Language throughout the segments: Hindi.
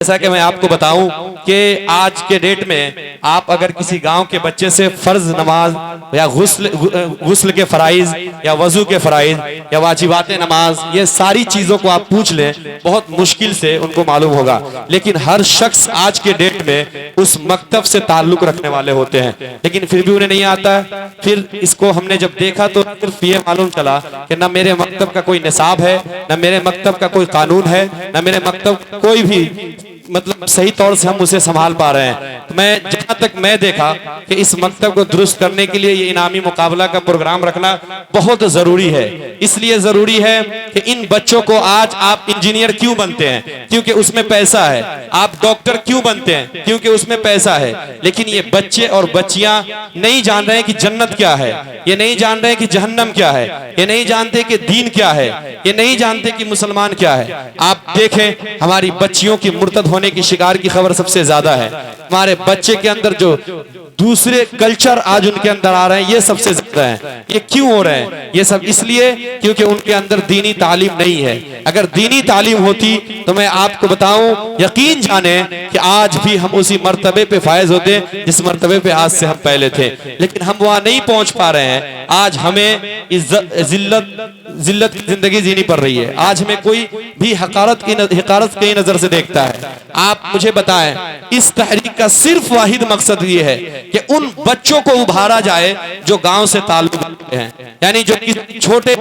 जैसा कि मैं आपको बताऊं कि आज के डेट में आप अगर किसी गांव के बच्चे से फर्ज नमाज या गुस्ल के फराइज या वजू के फराइज या वाजिबात नमाज, ये सारी चीजों को आप पूछ लें, बहुत मुश्किल से उनको मालूम होगा। लेकिन हर शख्स आज के डेट में उस मकतब से ताल्लुक रखने वाले होते हैं, लेकिन फिर भी उन्हें नहीं आता। फिर इसको हमने जब देखा तो सिर्फ ये मालूम चला कि न मेरे मकतब का कोई निसाब है, न मेरे मकतब का कोई कानून है, न मेरे मकतब कोई भी मतलब सही तौर से हम उसे संभाल पा रहे हैं। तो मैं जहां तक मैं देखा कि इस मकतब को दुरुस्त करने के लिए ये इनामी मुकाबला का प्रोग्राम रखना बहुत जरूरी है। इसलिए जरूरी है कि इन बच्चों को, आज आप इंजीनियर क्यों बनते हैं? क्योंकि उसमें पैसा है। आप डॉक्टर क्यों बनते हैं? क्योंकि उसमें पैसा है। लेकिन ये बच्चे और बच्चियां नहीं जान रहे हैं कि जन्नत क्या है, ये नहीं जान रहे हैं कि जहन्नम क्या है, ये नहीं जानते कि दीन क्या है, ये नहीं जानते कि मुसलमान क्या है। आप देखें, हमारी बच्चियों की मुर्तद होने की शिकार की खबर सबसे ज्यादा है। हमारे बच्चे के अंदर जो दूसरे कल्चर आज उनके अंदर आ रहे हैं, ये सबसे ज्यादा है। ये क्यों हो रहे हैं? ये सब इसलिए क्योंकि उनके अंदर दीनी तालीम नहीं है। अगर दीनी तालीम होती तो मैं आपको बताऊं, यकीन जाने कि आज भी हम उसी मर्तबे पे फायज होते जिस मर्तबे पे आज से हम पहले थे। लेकिन हम वहां नहीं पहुंच पा रहे हैं। आज हमें जिल्लत की जिंदगी जीनी पड़ रही है। आज हमें कोई भी हकारत की नजर से देखता है। आप मुझे बताएं, इस तहरीक का सिर्फ वाहिद मकसद ये है कि उन बच्चों को उभारा जाए जो गांव से ताल्लुक रखते हैं, यानी जो छोटे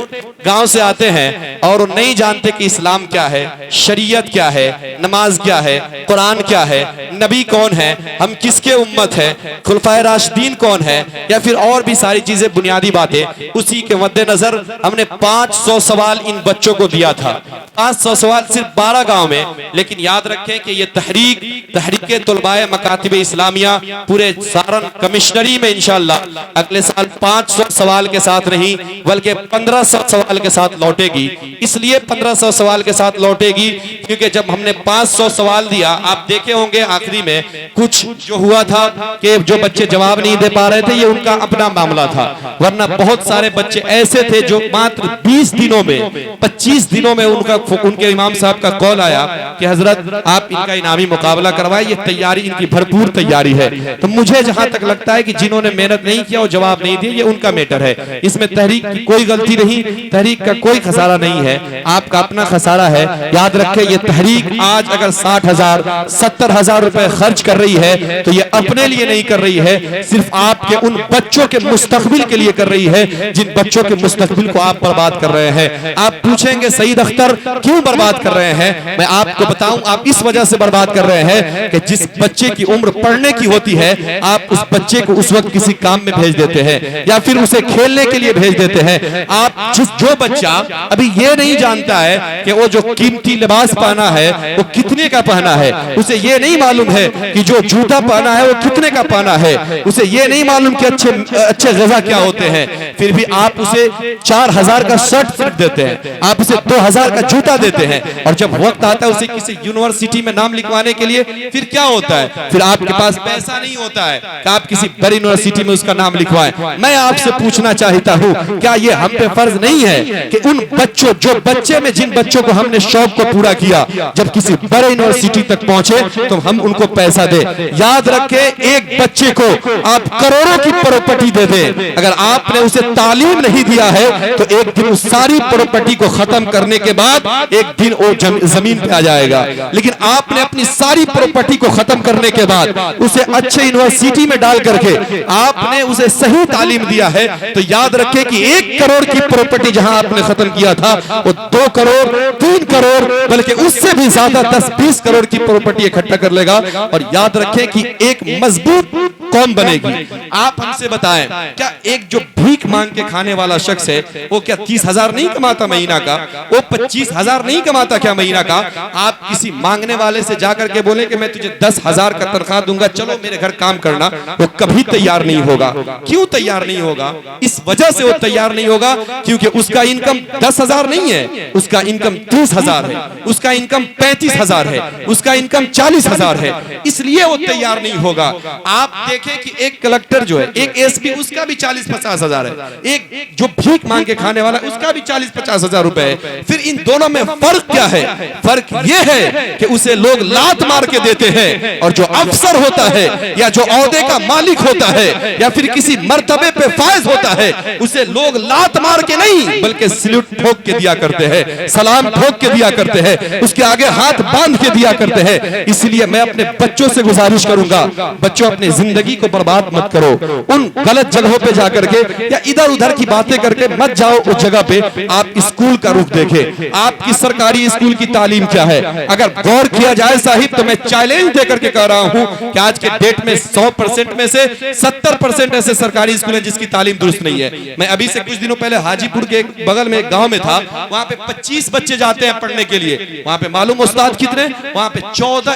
गांव से आते हैं और नहीं जानते कि इस्लाम क्या है, शरीयत क्या है, नमाज क्या है, कुरान क्या है, नबी कौन है, हम किसके उम्मत है, खुलफाए राशिदीन कौन है, या फिर और भी सारी चीजें बुनियादी बातें। उसी के मद्देनजर हमने 500 सवाल इन बच्चों को दिया था। 500 सवाल सिर्फ 12 गांव में। लेकिन याद रखें कि ये तहरीक तुलबाए मकातिब इस्लामिया पूरे सारण कमिश्नरी में इंशाअल्लाह अगले साल 500 सवाल के साथ नहीं बल्कि 1500 सवाल के साथ लौटेगी। इसलिए 1500 सवाल के साथ लौटेगी क्योंकि जब हमने 500 सवाल दिया, आप देखे होंगे आखिरी में कुछ जो हुआ था कि जो बच्चे जवाब नहीं दे पा रहे थे, ये उनका अपना मामला था। वरना बहुत सारे बच्चे ऐसे थे जो मात्र 20 दिनों में 25 दिनों में उनके इमाम साहब का कॉल आया कि हजरत आप इनका इनामी मुकाबला करवाए, ये तैयारी इनकी भरपूर तैयारी है। तो मुझे जहां तक लगता है कि जिन्होंने मेहनत नहीं किया और जवाब नहीं दिए, ये उनका मैटर है। इसमें तहरीक की कोई गलती नहीं, तहरीक का कोई खसारा नहीं है, आपका अपना खसारा है। याद रखें, ये तहरीक आज अगर 60,000 70,000 रुपए खर्च कर रही है तो ये अपने लिए नहीं कर रही है, सिर्फ आपके उन बच्चों के मुस्तकबिल के लिए कर रही है जिन बच्चों के मुस्तकबिल को आप बर्बाद कर रहे हैं। आप पूछेंगे सईद अख्तर क्यों बर्बाद कर रहे हैं? मैं आपको बताऊं, आप इस वजह से बर्बाद कर रहे हैं कि जिस बच्चे की उम्र पढ़ने की होती है, आप उस बच्चे को उस वक्त किसी काम में भेज देते हैं या फिर उसे खेलने के लिए भेज देते हैं। आप जो बच्चा अभी ये नहीं जानता है कि वो जो कीमती लिबास पहना है वो कितने का पहना है, उसे ये नहीं मालूम है कि जो जूता पहना है वो कितने का पहना है, उसे ये नहीं मालूम कि अच्छे ग़िज़ा क्या होते हैं, फिर भी आप उसे 4,000 का शर्ट सिर्फ देते हैं, आप उसे 2,000 का जूता देते हैं। और जब वक्त आता है उसे किसी यूनिवर्सिटी में नाम लिखवाने के लिए, फिर क्या होता है? फिर आपके पास पैसा नहीं होता है कि आप किसी बड़ी यूनिवर्सिटी में उसका नाम लिखवाएं। मैं आपसे पूछना चाहता हूं, क्या ये हम पे फर्ज नहीं है कि उन बच्चों, जो बच्चे में जिन बच्चों को हमने शौक को पूरा किया, जब किसी बड़े यूनिवर्सिटी तक पहुंचे तो हम उनको पैसा दे। याद रखें, एक बच्चे को आप करोड़ों की प्रॉपर्टी दे दें, अगर आपने उसे तालीम नहीं दिया है तो एक दिन उस सारी प्रॉपर्टी को खत्म करने के बाद एक दिन वो जमीन पे आ जाएगा। लेकिन आपने अपनी सारी प्रॉपर्टी को खत्म करने के बाद उसे अच्छे यूनिवर्सिटी में डाल करके आपने उसे सही तालीम दिया है, तो याद रखें कि 1 करोड़ की प्रॉपर्टी जहां आपने खत्म किया था वो 2 करोड़ 3 करोड़ बल्कि उससे भी ज्यादा 10-20 करोड़ की प्रॉपर्टी इकट्ठा कर लेगा। और याद रखें कि एक मजबूत कौम बनेगी। आप हमसे बताएं, क्या एक जो भीख मांग के खाने वाला शख्स है वो क्या 30,000 नहीं कमाता महीना का? वो 25,000 नहीं कमाता क्या महीना का? आप किसी मांगने वाले से जाकर के बोले कि मैं तुझे 10,000 का तनख्वाह दूंगा, चलो मेरे घर काम करना, वो कभी तैयार नहीं होगा। क्यों तैयार नहीं होगा? इस वजह से वो तैयार नहीं होगा क्योंकि उसका इनकम 10,000 नहीं है, उसका इनकम 30,000 है, उसका इनकम 35,000 है, उसका इनकम 40,000 है, इसलिए वो तैयार नहीं होगा। आप देखें कि एक कलेक्टर जो है, एक एसपी, उसका भी 40-50 हजार है, एक जो भीख मांग के खाने वाला उसका भी 40-50 हजार रुपए है। फिर इन दोनों में फर्क क्या है? फर्क ये है कि उसे लोग लात मार के देते हैं, और जो अफसर होता है या जो औहदे का मालिक होता है या फिर किसी मर्तबे पे फायज होता है, उसे लोग लात मार के नहीं बल्कि सल्यूट ठोक के दिया करते हैं, सलाम ठोक के दिया करते हैं, उसके आगे हाथ बांध के दिया करते हैं। इसलिए मैं अपने बच्चों से गुजारिश करूंगा, बच्चों अपनी जिंदगी को बर्बाद मत करो, उन गलत जगहों पे जाकर के या इधर उधर की बातें करके मत जाओ उस जगह पे। आप स्कूल का रुख देखें, आपकी सरकारी स्कूल की तालीम क्या है। अगर गौर किया जाए साहिब, तो मैं चैलेंज देकर के कह रहा हूं कि आज के डेट में 100% में से 70% ऐसे सरकारी स्कूल हैं जिसकी तालीम दुरुस्त नहीं है। मैं अभी से कुछ दिनों पहले हाजीपुर के बगल में एक गांव में था, वहां पे 25 बच्चे जाते हैं पढ़ने के लिए। वहां पे मालूम उस्ताद कितने? वहां पे 14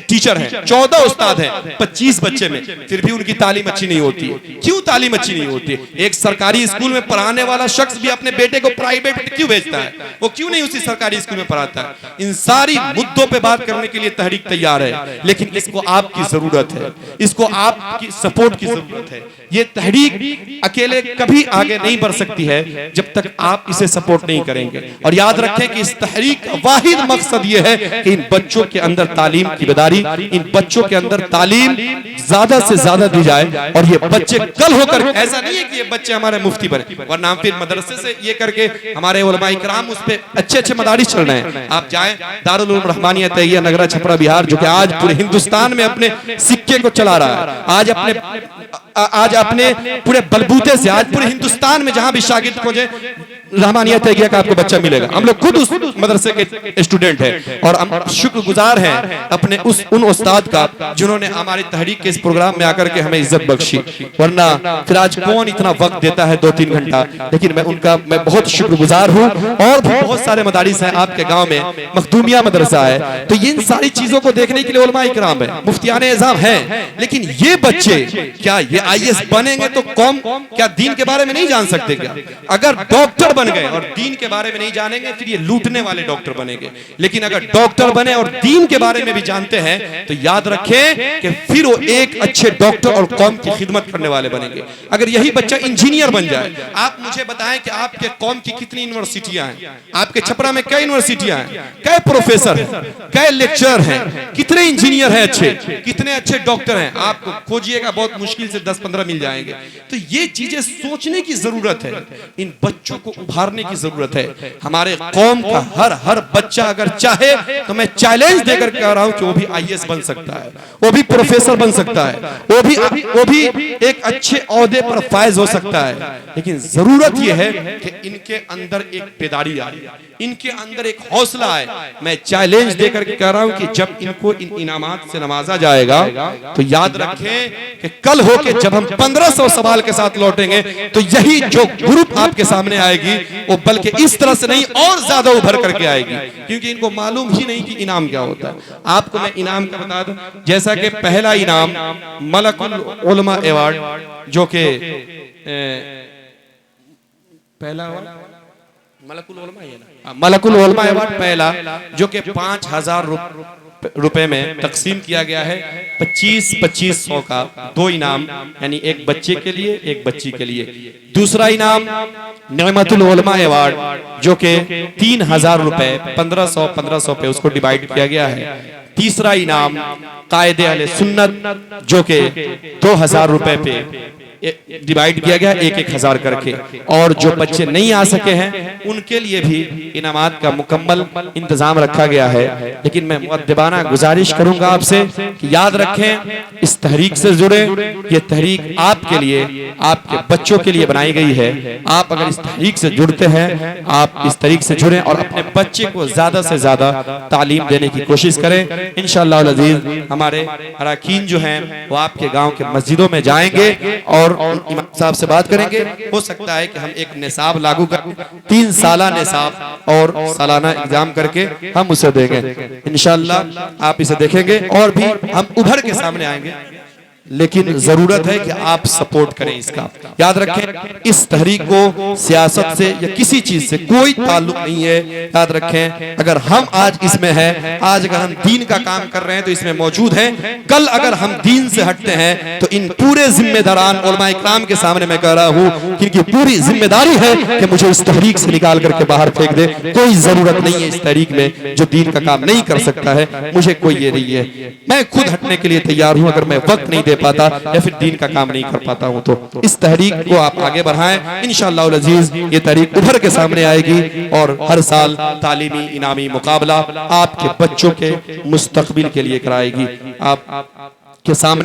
टीचर हैं, 14 उस्ताद हैं 25 बच्चे में, फिर भी उनकी तालीम अच्छी नहीं होती है। क्यों तालीम अच्छी नहीं होती? एक सरकारी स्कूल में पढ़ाने वाला शख्स भी अपने बेटे को प्राइवेट क्यों भेजता है? वो क्यों नहीं उसी सरकारी स्कूल में पढ़ाता है? इन सारी मुद्दों पे बात करने के लिए तहरीक तैयार है, लेकिन इसको आपकी जरूरत है, इसको आपकी सपोर्ट की जरूरत है। ये तहरीक अकेले कभी आगे नहीं बढ़ सकती है जब तक आप इसे सपोर्ट नहीं करेंगे। और याद रखें कि इस तहरीक का वाहिद मकसद ये है कि इन बच्चों के अंदर तालीम की बेदारी, इन बच्चों के अंदर तालीम ज्यादा से ज्यादा दी जाए, और ये बच्चे कल होकर, ऐसा नहीं है कि ये बच्चे हमारे मुफ्ती बने, वरना फिर मदरसे से ये करके हमारे उलमा इकराम उस पे अच्छे मदारिस चल रहे हैं। आप जाएं दारुल उलूम रहमानिया तैय्या नगरा छपरा बिहार, जो कि आज पूरे हिंदुस्तान में अपने सिक्के को चला रहा है, आज अपने पूरे बलबूते से आज पूरे हिंदुस्तान में जहां भी शागिर्द खोजे रहमानिया तैय्या का आपको बच्चा मिलेगा। हम लोग खुद उस मदरसे के स्टूडेंट हैं, और हम शुक्रगुजार हैं अपने उन उस्ताद का जिन्होंने हमारी तहरीक के इस प्रोग्राम में आकर के हमें इज्जत बख्शी, वरना फिर आज कौन इतना वक्त देता है 2-3 घंटा। लेकिन मैं बहुत शुक्रगुजार हूँ। और भी बहुत सारे मदारिस हैं आपके गाँव में, मखदूमिया मदरसा है, तो इन सारी चीजों को देखने के लिए उलमा इकराम है, मुफ्तियाने इज़ाम हैं। लेकिन ये बच्चे क्या ये IAS बनेंगे तो कौम क्या दीन के बारे में नहीं जान सकते क्या? अगर डॉक्टर बन गए और दीन के बारे में नहीं जानेंगे, फिर ये लूटने वाले डॉक्टर बनेंगे। लेकिन अगर डॉक्टर बने और दीन के बारे में भी जानते हैं, तो याद रखें कि फिर वो एक अच्छे डॉक्टर और कौम की खिदमत करने वाले बनेंगे। अगर यही बच्चा इंजीनियर बन जाए, आप मुझे बताएं कि आपके कौम की कितनी यूनिवर्सिटियां हैं? आपके छपरा में कई यूनिवर्सिटियां हैं, कई प्रोफेसर हैं, कई लेक्चरर हैं, कितने इंजीनियर हैं अच्छे, कितने अच्छे डॉक्टर हैं? आपको खोजिएगा, बहुत मुश्किल से 10-15 मिल जाएंगे। तो ये चीजें सोचने की जरूरत है, इन बच्चों को उभारने की जरूरत है। हमारे कौम का हर बच्चा अगर चाहे, तो मैं चैलेंज देकर कह रहा हूं कि वो भी IAS बन सकता है, वो भी प्रोफेसर बन सकता है, वो भी एक अच्छे ओहदे पर फायज हो सकता है। लेकिन जरूरत यह है कि इनके अंदर एक बेदारी आए, इनके अंदर एक हौसला आए। मैं चैलेंज देकर के कह रहा हूं कि जब इनको इन इनामात से नवाजा जाएगा, तो याद रखें कि कल होके जब हम 1500 सवाल के साथ लौटेंगे, तो यही जो ग्रुप आपके सामने आएगी, वो बल्कि इस तरह से नहीं और ज्यादा उभर करके आएगी, क्योंकि इनको मालूम ही नहीं कि इनाम क्या होता है। आपको मैं इनाम का बता दूं, जैसा कि पहला इनाम मलकुल उलमा अवार्ड, जो कि पहला मलकुल उलमा है ना, मलकुल उलमा अवार्ड पहला, जो कि 5000 रुपए में तकसीम किया गया है। 2500 का 2 इनाम, यानी एक बच्चे के लिए एक बच्ची के लिए। दूसरा इनाम नेमतुल उलमा अवार्ड, जो कि 3000 रुपए 1500 पे उसको डिवाइड किया गया है। तीसरा इनाम कायदे अहले सुन्नत, जो कि 2000 रुपए पे डिवाइड किया गया 1000 करके। और जो बच्चे नहीं आ सके हैं, उनके लिए भी इनामात का मुकम्मल इंतजाम रखा गया है। लेकिन मैं मुअद्दिबाना गुजारिश करूंगा आपसे कि याद रखें, इस तहरीक से जुड़े। ये तहरीक आपके लिए, आपके बच्चों के लिए बनाई गई है। आप अगर इस तहरीक से जुड़ते हैं, आप इस तहरीक से जुड़ें और अपने बच्चे को ज्यादा से ज्यादा तालीम देने की कोशिश करें। इंशाअल्लाह अज़ीज़ हमारे अरकान जो हैं वो आपके गांव के मस्जिदों में जाएंगे और इमाम साहब से बात करेंगे। हो सकता है कि हम एक निसाब लागू कर 3 साला निसाब और सालाना एग्जाम करके हम उसे देंगे। इंशाअल्लाह आप इसे देखेंगे और भी हम उभर के सामने आएंगे। लेकिन जरूरत है कि आप सपोर्ट करें इसका। याद रखें, इस तहरीक को सियासत से या किसी चीज से कोई ताल्लुक नहीं है। याद रखें, अगर हम आज इसमें हैं, आज अगर हम दीन का काम कर रहे हैं तो इसमें मौजूद हैं। कल अगर हम दीन से हटते हैं तो इन पूरे जिम्मेदारान उलमा इकराम के सामने मैं कह रहा हूं कि इनकी पूरी जिम्मेदारी है कि मुझे इस तहरीक से निकाल करके बाहर फेंक दे। कोई जरूरत नहीं है इस तहरीक में जो दीन का काम नहीं कर सकता है, मुझे कोई ये नहीं है। मैं खुद हटने के लिए तैयार हूं अगर मैं वक्त नहीं दे पाता या फिर दीन का काम नहीं कर पाता हूं तो। इस तहरीक को आप आगे बढ़ाएं, इंशाअल्लाह उल अजीज ये तहरीक उभर के सामने आएगी और हर साल तालीमी इनामी मुकाबला आपके बच्चों के मुस्तकबिल के लिए कराएगी। आप के सामने